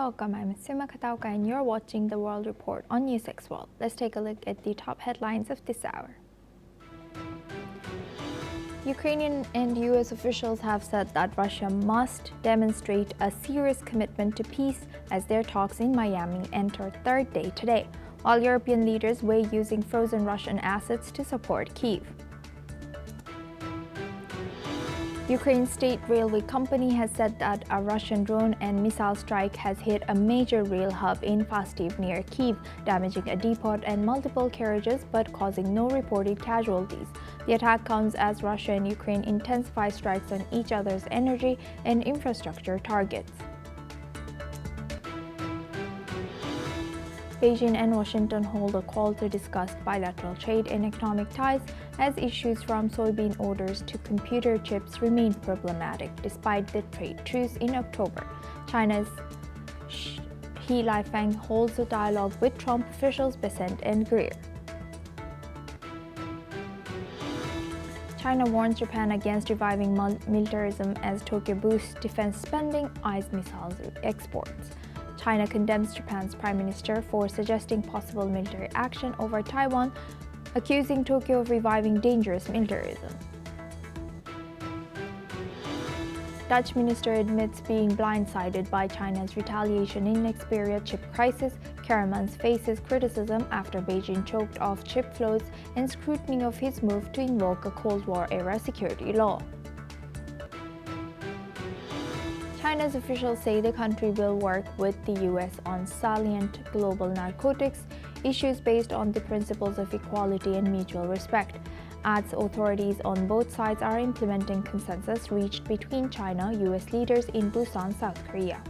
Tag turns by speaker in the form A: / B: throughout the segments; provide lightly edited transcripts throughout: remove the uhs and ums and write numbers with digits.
A: welcome. I'm Sima Katauka and you're watching the World Report on NewsX World. Let's take a look at the top headlines of this hour. Ukrainian and US officials have said that Russia must demonstrate a serious commitment to peace as their talks in Miami enter third day today, while European leaders weigh using frozen Russian assets to support Kyiv. Ukraine's state railway company has said that a Russian drone and missile strike has hit a major rail hub in Fastiv near Kyiv, damaging a depot and multiple carriages but causing no reported casualties. The attack comes as Russia and Ukraine intensify strikes on each other's energy and infrastructure targets. Beijing and Washington hold a call to discuss bilateral trade and economic ties as issues from soybean orders to computer chips remain problematic despite the trade truce in October. China's He Lifeng holds a dialogue with Trump officials Besant and Greer. China warns Japan against reviving militarism as Tokyo boosts defense spending, eyes missiles exports. China condemns Japan's Prime Minister for suggesting possible military action over Taiwan, accusing Tokyo of reviving dangerous militarism. Dutch minister admits being blindsided by China's retaliation in Xperia chip crisis. Karaman's faces criticism after Beijing choked off chip flows and scrutiny of his move to invoke a Cold War-era security law. China's officials say the country will work with the US on salient global narcotics issues based on the principles of equality and mutual respect. Adds authorities on both sides are implementing consensus reached between China-US leaders in Busan, South Korea.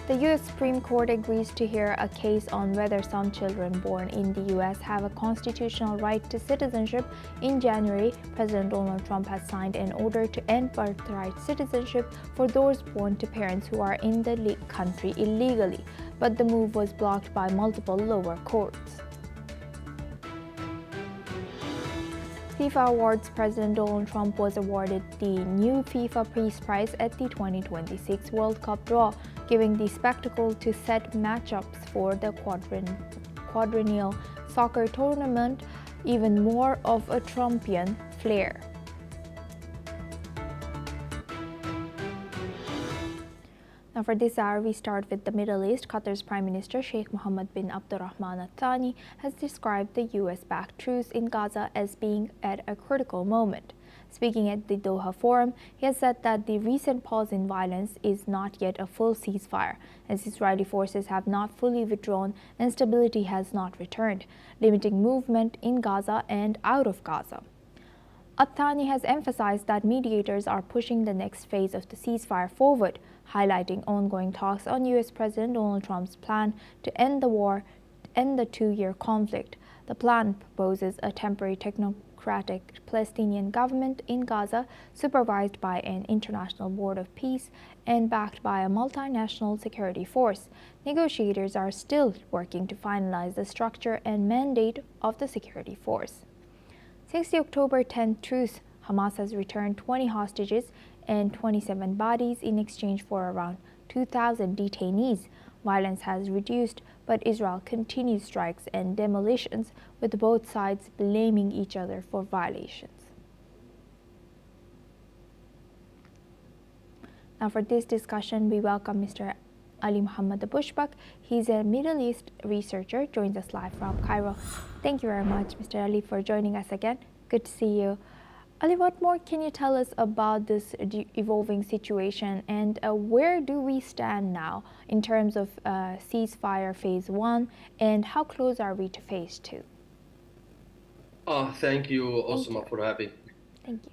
A: The U.S. Supreme Court agrees to hear a case on whether some children born in the U.S. have a constitutional right to citizenship. In January, President Donald Trump has signed an order to end birthright citizenship for those born to parents who are in the country illegally, but the move was blocked by multiple lower courts. FIFA Awards President Donald Trump was awarded the new FIFA Peace Prize at the 2026 World Cup draw, giving the spectacle to set matchups for the quadrennial soccer tournament even more of a Trumpian flair. Now for this hour, we start with the Middle East. Qatar's Prime Minister Sheikh Mohammed bin Abdulrahman Al Thani has described the US-backed truce in Gaza as being at a critical moment. Speaking at the Doha Forum, he has said that the recent pause in violence is not yet a full ceasefire, as Israeli forces have not fully withdrawn and stability has not returned, limiting movement in Gaza and out of Gaza. Al-Thani has emphasized that mediators are pushing the next phase of the ceasefire forward, highlighting ongoing talks on U.S. President Donald Trump's plan to end the war, end the two-year conflict. The plan proposes a temporary technocratic Palestinian government in Gaza, supervised by an international board of peace and backed by a multinational security force. Negotiators are still working to finalize the structure and mandate of the security force. Since the October 10th truce, Hamas has returned 20 hostages and 27 bodies in exchange for around 2,000 detainees. Violence has reduced, but Israel continues strikes and demolitions, with both sides blaming each other for violations. Now for this discussion, we welcome Mr. Ali Muhammad Bushbak. He's a Middle East researcher, joins us live from Cairo. Thank you very much, Mr. Ali, for joining us again. Good to see you. Ali, what more can you tell us about this evolving situation, and where do we stand now in terms of ceasefire phase 1, and how close are we to phase 2?
B: Thank you, Osama, for having me.
A: Thank you.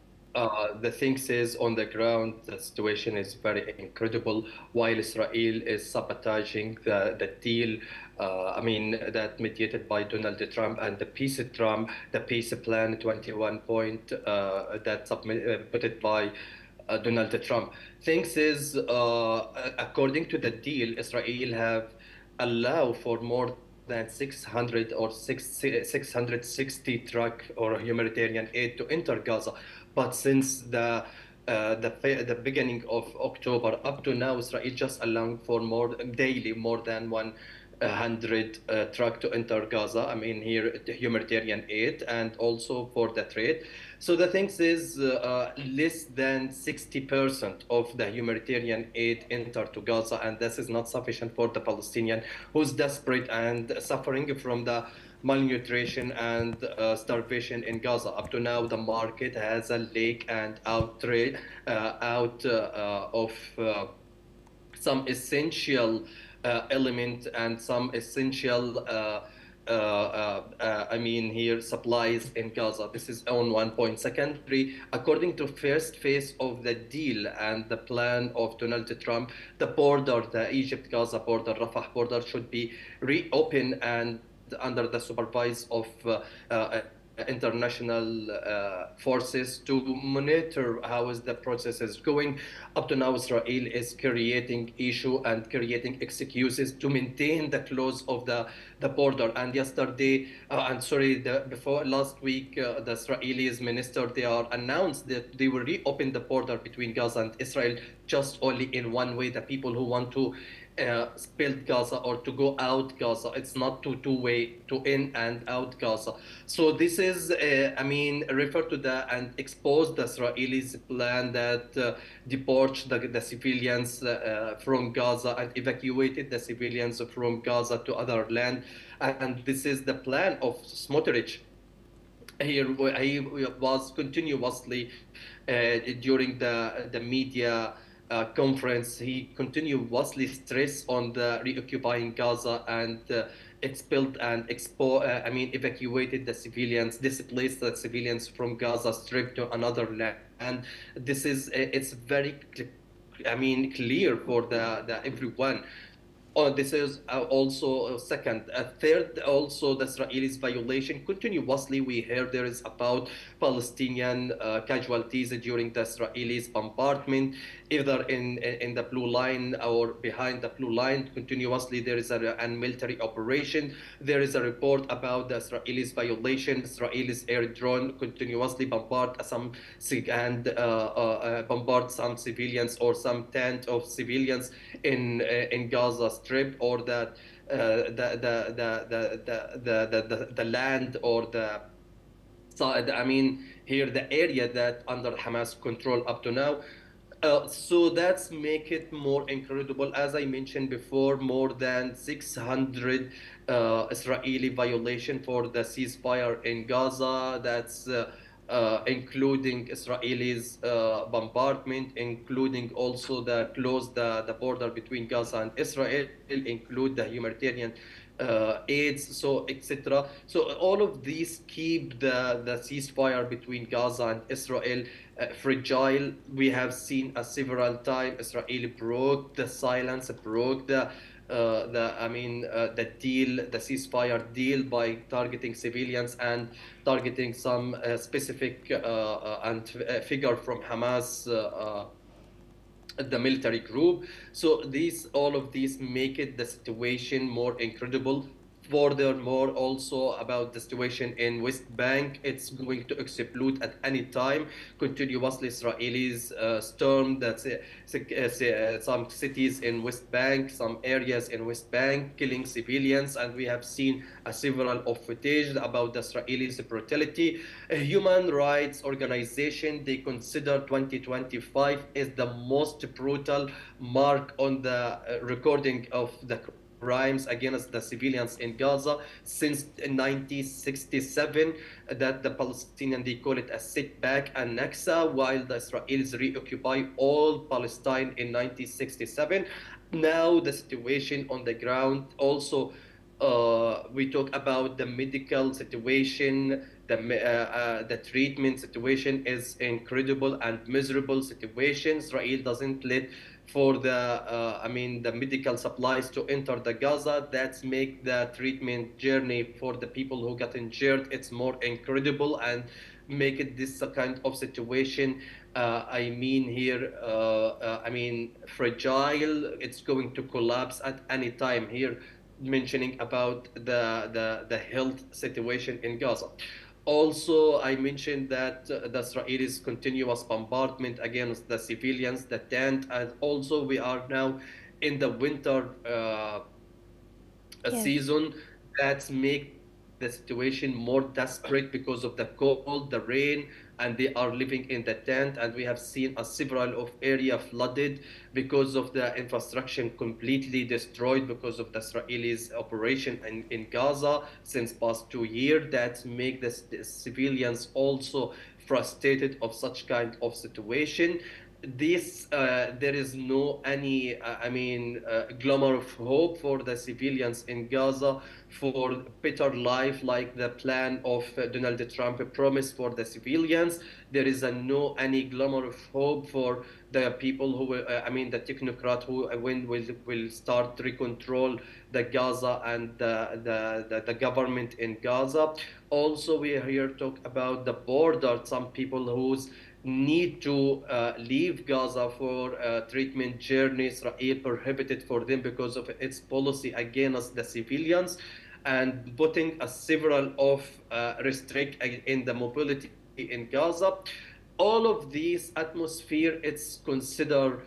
B: The thing is, on the ground, the situation is very incredible. While Israel is sabotaging the deal, that mediated by Donald Trump and the peace plan 21 point that put by Donald Trump. Things is, according to the deal, Israel have allowed for more than 600 or 660 truck or humanitarian aid to enter Gaza. But since the the beginning of October up to now, Israel just allowing for more than 100 truck to enter Gaza. I mean, here the humanitarian aid and also for the trade. So the thing is, less than 60% of the humanitarian aid enter to Gaza, and this is not sufficient for the Palestinian who's desperate and suffering from the malnutrition and starvation in Gaza. Up to now, the market has a lack and out of some essential element and some essential I mean here supplies in Gaza. This is on one point. Secondly, according to first phase of the deal and the plan of Donald Trump, the border, the Egypt-Gaza border, Rafah border should be reopened and under the supervise of international forces to monitor how is the process is going. Up to now, Israel is creating issue and creating excuses to maintain the close of the border. And yesterday, before last week, the Israelis minister, they are announced that they will reopen the border between Gaza and Israel just only in one way. The people who want to build Gaza or to go out Gaza. It's not two-way, to in and out Gaza. So this is, refer to the and expose the Israelis' plan that deport the civilians from Gaza and evacuated the civilians from Gaza to other land. And this is the plan of Smotrich. He was continuously during the media conference, he continuously stressed on the reoccupying Gaza and expelled and evacuated the civilians, displaced the civilians from Gaza Strip to another land. And this is it's very, clear for the everyone. This is also second. Third, also the Israelis violation. Continuously, we hear there is about Palestinian casualties during the Israelis bombardment, either in the blue line or behind the blue line. Continuously, there is a military operation. There is a report about the Israelis violation. Israelis air drone continuously bombard some bombard some civilians or some tent of civilians in Gaza Strip, or that the land or the here the area that under Hamas control up to now. So that's make it more incredible. As I mentioned before, more than 600 Israeli violation for the ceasefire in Gaza. That's including Israelis bombardment, including also the the border between Gaza and Israel, include the humanitarian aids, so etc. So all of these keep the ceasefire between Gaza and Israel fragile. We have seen several times Israel broke the silence, broke the deal, the ceasefire deal, by targeting civilians and targeting some specific figure from Hamas, the military group. So all of these make it the situation more incredible. Furthermore, also about the situation in West Bank, it's going to explode at any time. Continuously, Israelis storm some cities in West Bank, some areas in West Bank, killing civilians, and we have seen several of footage about the Israelis' brutality. A human rights organization, they consider 2025 is the most brutal mark on the recording of the crimes against the civilians in Gaza since 1967, that the Palestinians, they call it a setback and Naksa, while the Israelis reoccupy all Palestine in 1967. Now the situation on the ground also, we talk about the medical situation, the treatment situation is incredible and miserable situation. Israel doesn't let for the medical supplies to enter the Gaza. That's make the treatment journey for the people who got injured, it's more incredible, and make it this kind of situation fragile. It's going to collapse at any time. Here mentioning about the health situation in Gaza. Also, I mentioned that the Israelis' continuous bombardment against the civilians, the tent, and also we are now in the winter a
A: Yes.
B: season that's make the situation more desperate because of the cold, the rain, and they are living in the tent. And we have seen a several of area flooded because of the infrastructure completely destroyed because of the Israelis' operation in Gaza since past 2 years. That make the civilians also frustrated of such kind of situation. This there is no any glimmer of hope for the civilians in Gaza for better life like the plan of Donald Trump promised for the civilians. There is no any glimmer of hope for the people who will, the technocrat who when will start to control the Gaza and the government in Gaza. Also, we are here talk about the border. Some people who's need to leave Gaza for treatment journey. Israel prohibited for them because of its policy against the civilians and putting a several of restrict in the mobility in Gaza. All of these atmosphere, it's considered,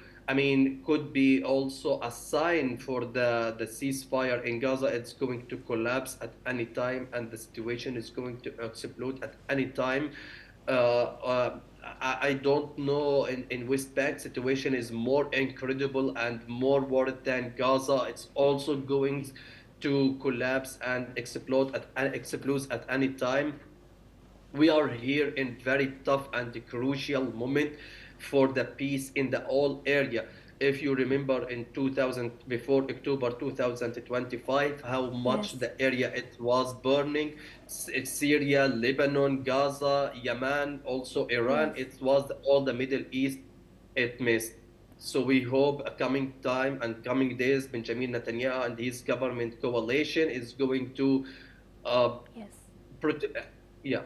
B: could be also a sign for the ceasefire in Gaza. It's going to collapse at any time, and the situation is going to explode at any time. Uh, uh, I don't know. In West Bank, situation is more incredible and more worse than Gaza. It's also going to collapse and explode at any time. We are here in very tough and crucial moment for the peace in the whole area. If you remember in 2000, before October 2025, how much
A: Yes.
B: the area it was burning, Syria, Lebanon, Gaza, Yemen, also Iran,
A: Yes.
B: it was all the Middle East it missed. So we hope a coming time and coming days, Benjamin Netanyahu and his government coalition is going to, uh,
A: Yes.
B: yeah.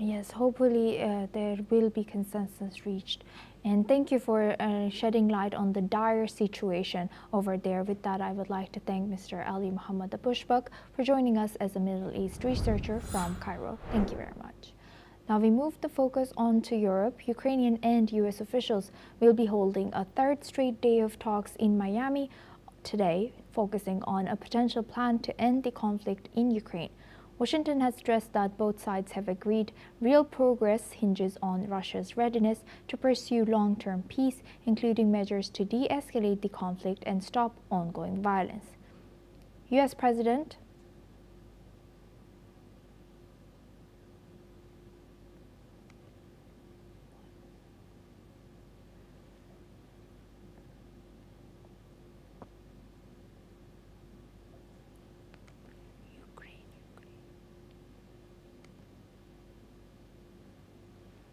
A: Yes, hopefully there will be consensus reached. And thank you for shedding light on the dire situation over there. With that, I would like to thank Mr. Ali Muhammad Abushbak for joining us as a Middle East researcher from Cairo. Thank you very much. Now we move the focus on to Europe. Ukrainian and U.S. officials will be holding a third straight day of talks in Miami today, focusing on a potential plan to end the conflict in Ukraine. Washington has stressed that both sides have agreed real progress hinges on Russia's readiness to pursue long-term peace, including measures to de-escalate the conflict and stop ongoing violence. U.S. President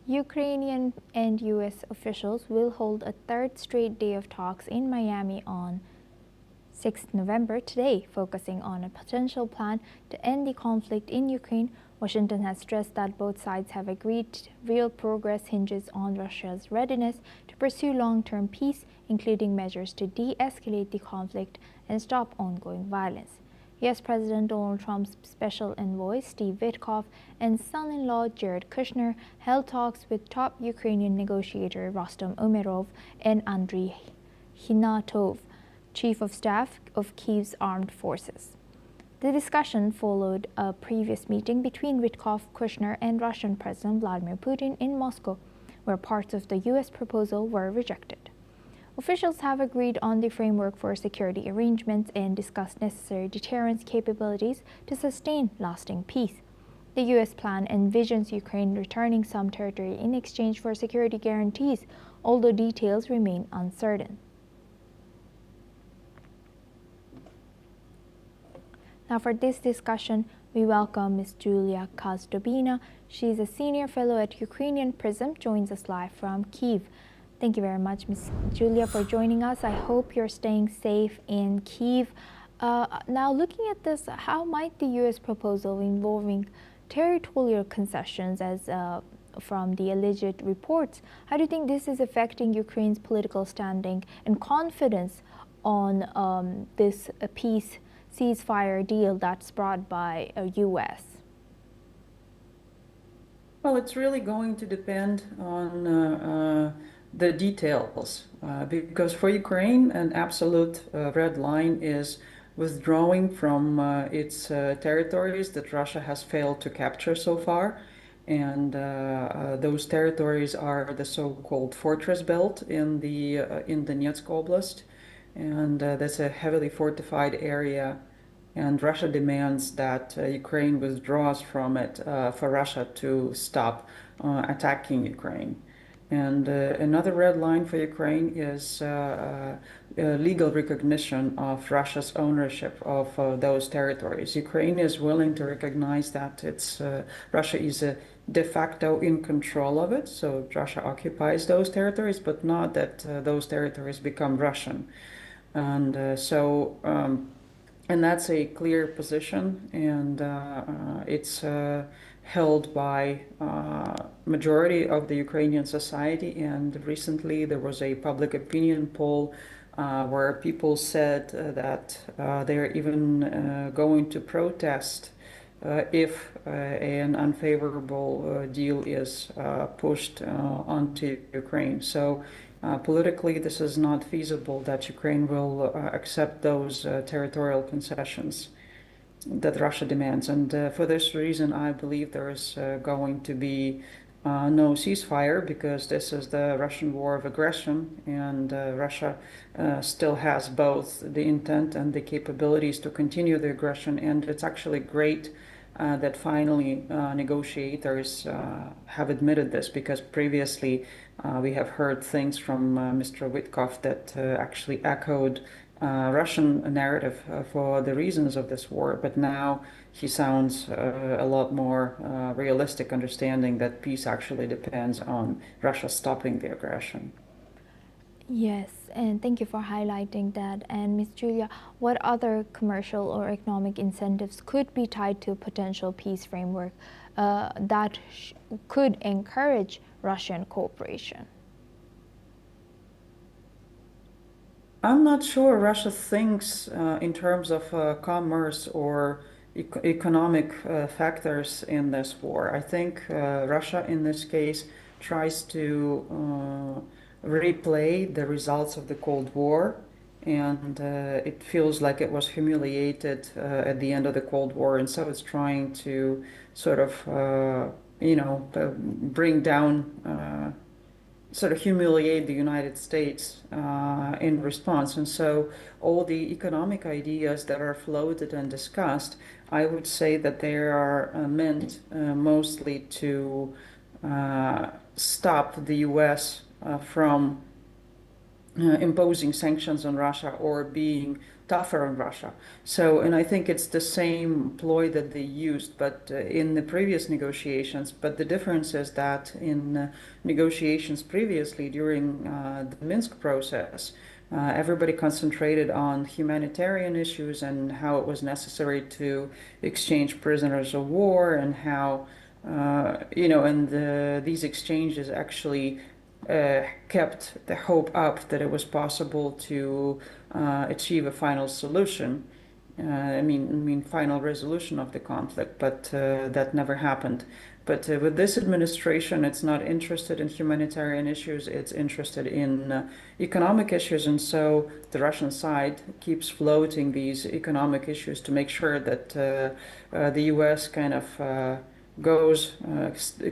A: Ukrainian and U.S. officials will hold a third straight day of talks in Miami on 6th November today, focusing on a potential plan to end the conflict in Ukraine. Washington has stressed that both sides have agreed real progress hinges on Russia's readiness to pursue long-term peace, including measures to de-escalate the conflict and stop ongoing violence. U.S. President Donald Trump's special envoy Steve Witkoff and son-in-law Jared Kushner held talks with top Ukrainian negotiator Rostom Umerov and Andriy Hinatov, Chief of Staff of Kyiv's armed forces. The discussion followed a previous meeting between Witkoff, Kushner, and Russian President Vladimir Putin in Moscow, where parts of the U.S. proposal were rejected. Officials have agreed on the framework for security arrangements and discussed necessary deterrence capabilities to sustain lasting peace. The U.S. plan envisions Ukraine returning some territory in exchange for security guarantees, although details remain uncertain. Now for this discussion, we welcome Ms. Julia Kazdobina. She is a senior fellow at Ukrainian Prism, joins us live from Kyiv. Thank you very much, Ms. Julia, for joining us. I hope you're staying safe in Kyiv. Now, looking at this, how might the U.S. proposal involving territorial concessions as from the alleged reports, how do you think this is affecting Ukraine's political standing and confidence on this peace ceasefire deal that's brought by U.S.?
C: Well, it's really going to depend on the details, because for Ukraine, an absolute red line is withdrawing from its territories that Russia has failed to capture so far. And those territories are the so-called fortress belt in Donetsk Oblast, and that's a heavily fortified area. And Russia demands that Ukraine withdraws from it for Russia to stop attacking Ukraine. And another red line for Ukraine is legal recognition of Russia's ownership of those territories. Ukraine is willing to recognize that Russia is de facto in control of it, so Russia occupies those territories, but not that those territories become Russian. And and that's a clear position, and it's held by majority of the Ukrainian society. And recently there was a public opinion poll where people said that they're even going to protest if an unfavorable deal is pushed onto Ukraine. So politically, this is not feasible that Ukraine will accept those territorial concessions that Russia demands. And for this reason, I believe there is going to be no ceasefire, because this is the Russian war of aggression, and Russia still has both the intent and the capabilities to continue the aggression. And it's actually great that finally negotiators have admitted this, because previously we have heard things from Mr. Witkoff that actually echoed Russian narrative for the reasons of this war, but now he sounds a lot more realistic, understanding that peace actually depends on Russia stopping the aggression.
A: Yes, and thank you for highlighting that. And Ms. Julia, what other commercial or economic incentives could be tied to a potential peace framework that could encourage Russian cooperation?
C: I'm not sure Russia thinks in terms of commerce or economic factors in this war. I think Russia in this case tries to replay the results of the Cold War, and it feels like it was humiliated at the end of the Cold War, and so it's trying to sort of bring down sort of humiliate the United States in response. And so all the economic ideas that are floated and discussed, I would say that they are meant mostly to stop the US from imposing sanctions on Russia or being tougher on Russia. So, and I think it's the same ploy that they used, but in the previous negotiations. But the difference is that in negotiations previously during the Minsk process, everybody concentrated on humanitarian issues and how it was necessary to exchange prisoners of war, and how these exchanges actually kept the hope up that it was possible to achieve a final solution. Final resolution of the conflict, but that never happened. But with this administration, it's not interested in humanitarian issues, it's interested in economic issues. And so the Russian side keeps floating these economic issues to make sure that the US kind of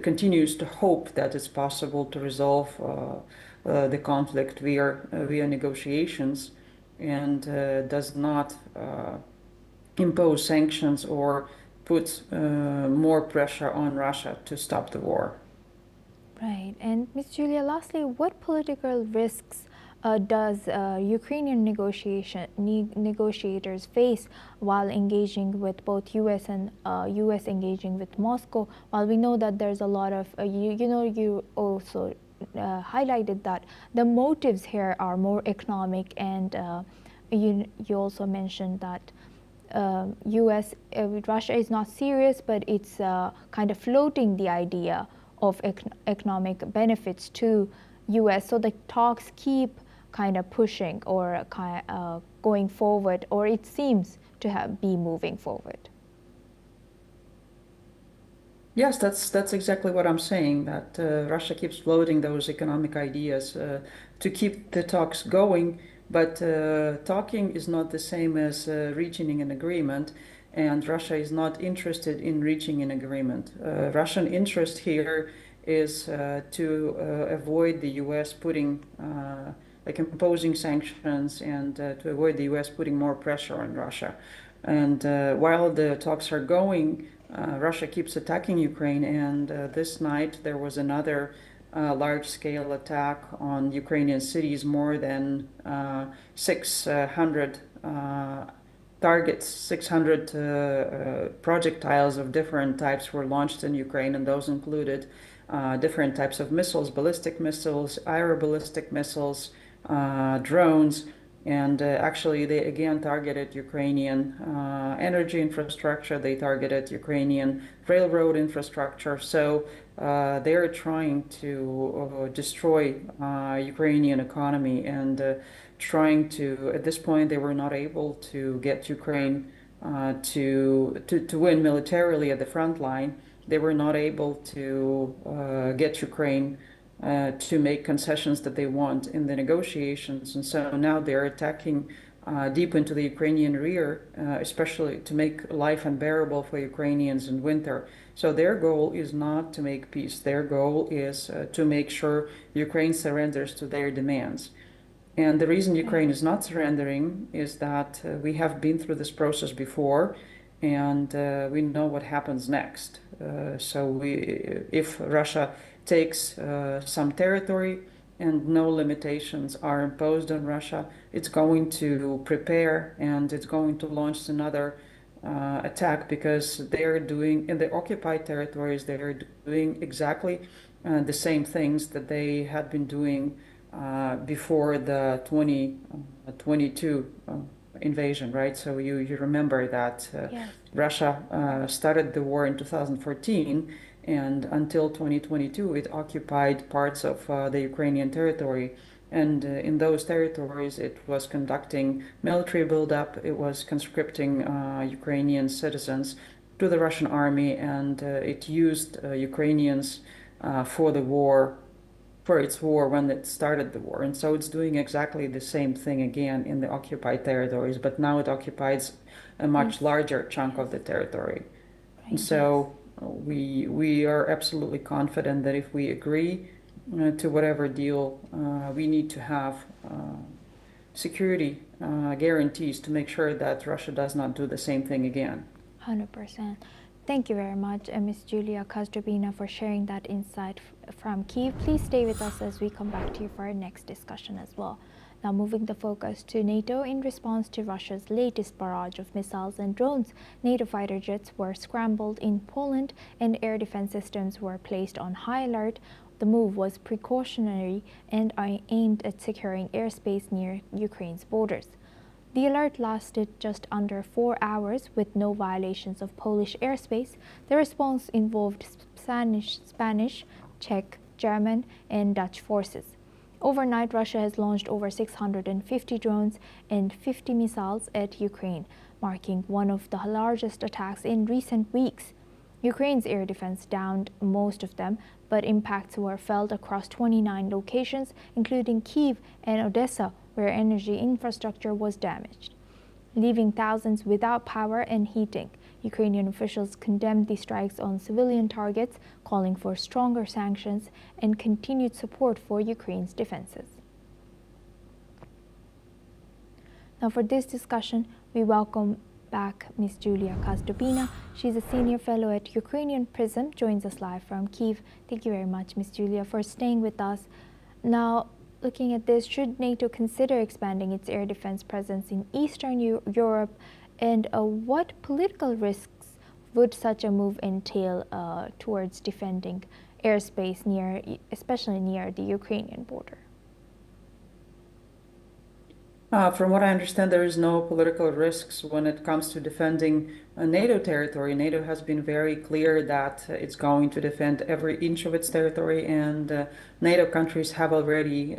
C: continues to hope that it's possible to resolve the conflict via negotiations, and does not impose sanctions or put more pressure on Russia to stop the war.
A: Right. And Ms. Julia, lastly, what political risks does Ukrainian negotiators face while engaging with both U.S. and U.S. engaging with Moscow? While we know that there's a lot of, you also highlighted that the motives here are more economic, and you also mentioned that Russia is not serious, but it's kind of floating the idea of economic benefits to U.S. So the talks keep kind of pushing or going forward, or it seems to be moving forward.
C: Yes, that's exactly what I'm saying, that Russia keeps floating those economic ideas to keep the talks going, but talking is not the same as reaching an agreement, and Russia is not interested in reaching an agreement. Russian interest here is to avoid the U.S. putting, like imposing sanctions and to avoid the U.S. putting more pressure on Russia. And while the talks are going, Russia keeps attacking Ukraine, and this night there was another large-scale attack on Ukrainian cities. More than 600 targets, 600 projectiles of different types were launched in Ukraine, and those included different types of missiles, ballistic missiles, aeroballistic missiles, drones. And actually, they again targeted Ukrainian energy infrastructure. They targeted Ukrainian railroad infrastructure. So they're trying to destroy Ukrainian economy and trying to. At this point, they were not able to get Ukraine to win militarily at the front line. They were not able to get Ukraine to make concessions that they want in the negotiations. And so now they're attacking deep into the Ukrainian rear, especially to make life unbearable for Ukrainians in winter. So their goal is not to make peace. Their goal is to make sure Ukraine surrenders to their demands. And the reason Ukraine is not surrendering is that we have been through this process before, and we know what happens next. If Russia takes some territory and no limitations are imposed on Russia, it's going to prepare and it's going to launch another attack, because they're doing in the occupied territories, they're doing exactly the same things that they had been doing before the 2022 invasion, right? So you remember that
A: Yes.
C: Russia started the war in 2014, and until 2022 it occupied parts of the Ukrainian territory. And in those territories, it was conducting military buildup. It was conscripting Ukrainian citizens to the Russian army, and it used Ukrainians for the war, for its war when it started the war. And so it's doing exactly the same thing again in the occupied territories, but now it occupies a much larger chunk of the territory. And so we are absolutely confident that if we agree to whatever deal, we need to have security guarantees to make sure that Russia does not do the same thing again.
A: 100%. Thank you very much, Ms. Julia Kozdrubina, for sharing that insight from Kyiv. Please stay with us as we come back to you for our next discussion as well. Now, moving the focus to NATO. In response to Russia's latest barrage of missiles and drones, NATO fighter jets were scrambled in Poland and air defense systems were placed on high alert. The move was precautionary and aimed at securing airspace near Ukraine's borders. The alert lasted just under 4 hours with no violations of Polish airspace. The response involved Spanish, Czech, German, and Dutch forces. Overnight, Russia has launched over 650 drones and 50 missiles at Ukraine, marking one of the largest attacks in recent weeks. Ukraine's air defense downed most of them, but impacts were felt across 29 locations, including Kyiv and Odessa, where energy infrastructure was damaged, leaving thousands without power and heating. Ukrainian officials condemned the strikes on civilian targets, calling for stronger sanctions and continued support for Ukraine's defenses. Now, for this discussion, we welcome back Ms. Julia Kozdrubina. She's a senior fellow at Ukrainian Prism, joins us live from Kyiv. Thank you very much, Ms. Julia, for staying with us. Now, looking at this, should NATO consider expanding its air defense presence in Eastern Europe, and what political risks would such a move entail towards defending airspace especially near the Ukrainian border?
C: From what I understand, there is no political risks when it comes to defending NATO territory. NATO has been very clear that it's going to defend every inch of its territory, and NATO countries have already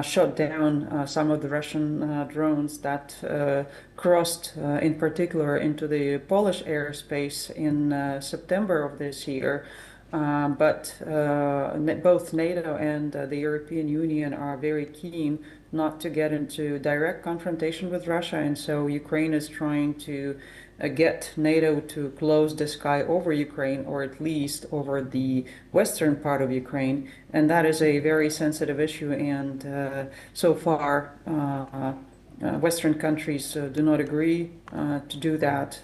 C: shot down some of the Russian drones that crossed, in particular, into the Polish airspace in September of this year. But both NATO and the European Union are very keen not to get into direct confrontation with Russia, and so Ukraine is trying to get NATO to close the sky over Ukraine, or at least over the western part of Ukraine, and that is a very sensitive issue, and so far Western countries do not agree to do that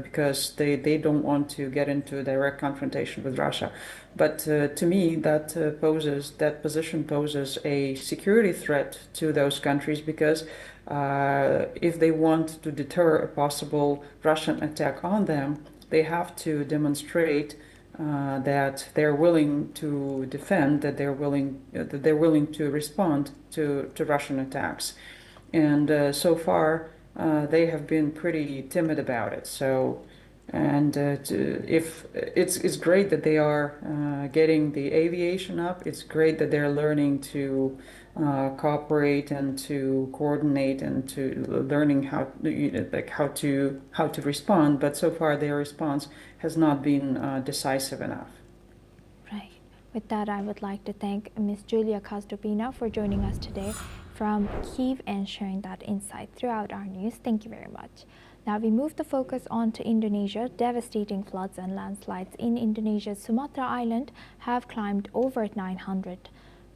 C: because they don't want to get into a direct confrontation with Russia. But to me, that position poses a security threat to those countries, because if they want to deter a possible Russian attack on them, they have to demonstrate that they're willing to defend, that they're willing to respond to Russian attacks. And so far, they have been pretty timid about it. So, if it's great that they are getting the aviation up, it's great that they're learning to cooperate and to coordinate and to learning how to respond. But so far, their response has not been decisive enough.
A: Right. With that, I would like to thank Ms. Julia Kozdobina for joining us today from Kyiv and sharing that insight throughout our news. Thank you very much. Now we move the focus on to Indonesia. Devastating floods and landslides in Indonesia's Sumatra Island have climbed over 900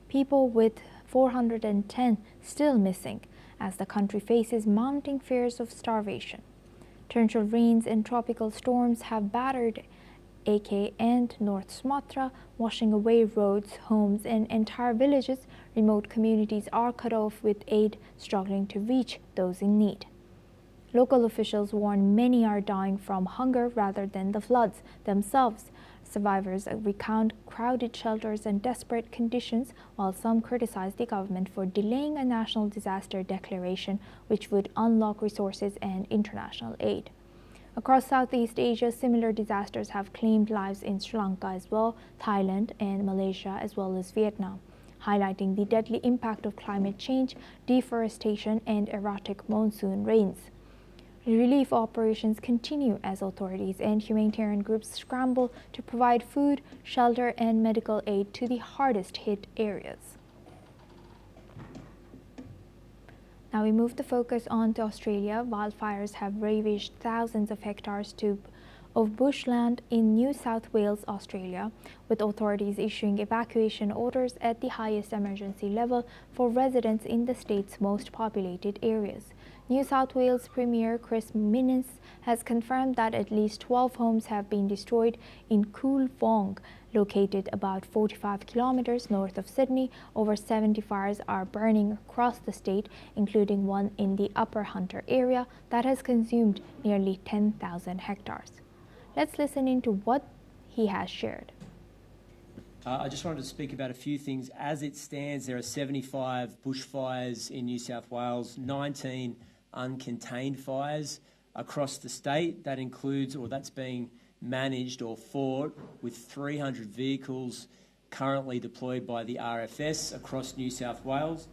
A: people, with 410 still missing, as the country faces mounting fears of starvation. Torrential rains and tropical storms have battered Aceh and North Sumatra, washing away roads, homes, and entire villages. Remote communities are cut off, with aid struggling to reach those in need. Local officials warn many are dying from hunger rather than the floods themselves. Survivors recount crowded shelters and desperate conditions, while some criticize the government for delaying a national disaster declaration, which would unlock resources and international aid. Across Southeast Asia, similar disasters have claimed lives in Sri Lanka as well, Thailand and Malaysia, as well as Vietnam, highlighting the deadly impact of climate change, deforestation, and erratic monsoon rains. Relief operations continue as authorities and humanitarian groups scramble to provide food, shelter, and medical aid to the hardest hit areas. Now we move the focus on to Australia. Wildfires have ravaged thousands of hectares of bushland in New South Wales, Australia, with authorities issuing evacuation orders at the highest emergency level for residents in the state's most populated areas. New South Wales Premier Chris Minnis has confirmed that at least 12 homes have been destroyed in Coolwong, located about 45 kilometers north of Sydney. Over 70 fires are burning across the state, including one in the Upper Hunter area that has consumed nearly 10,000 hectares. Let's listen into what he has shared.
D: I just wanted to speak about a few things. As it stands, there are 75 bushfires in New South Wales, 19 uncontained fires across the state. That includes, or that's being managed or fought with 300 vehicles currently deployed by the RFS across New South Wales.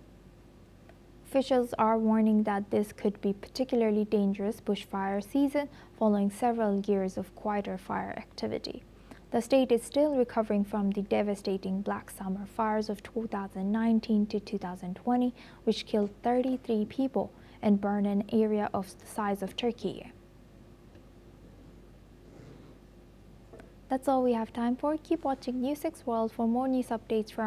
A: Officials are warning that this could be particularly dangerous bushfire season following several years of quieter fire activity. The state is still recovering from the devastating Black Summer fires of 2019 to 2020, which killed 33 people and burned an area of the size of Turkey. That's all we have time for. Keep watching NewsX World for more news updates from